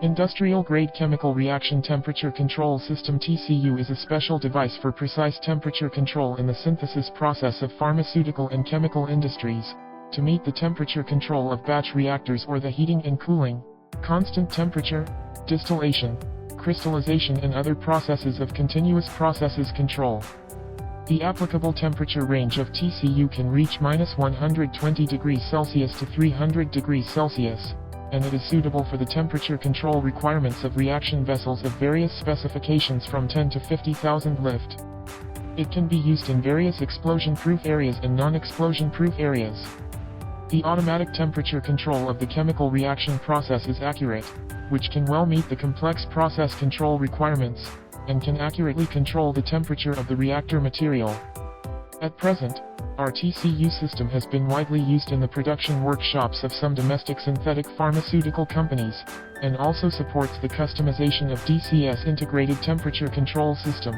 Industrial-grade chemical reaction temperature control system (TCU) is a special device for precise temperature control in the synthesis process of pharmaceutical and chemical industries, to meet the temperature control of batch reactors or the heating and cooling, constant temperature, distillation, crystallization and other processes of continuous processes control. The applicable temperature range of TCU can reach -120 degrees Celsius to 300 degrees Celsius. And it is suitable for the temperature control requirements of reaction vessels of various specifications from 10 to 50,000 lift. It can be used in various explosion-proof areas and non-explosion-proof areas. The automatic temperature control of the chemical reaction process is accurate, which can well meet the complex process control requirements, and can accurately control the temperature of the reactor material. At present, our TCU system has been widely used in the production workshops of some domestic synthetic pharmaceutical companies, and also supports the customization of DCS integrated temperature control system.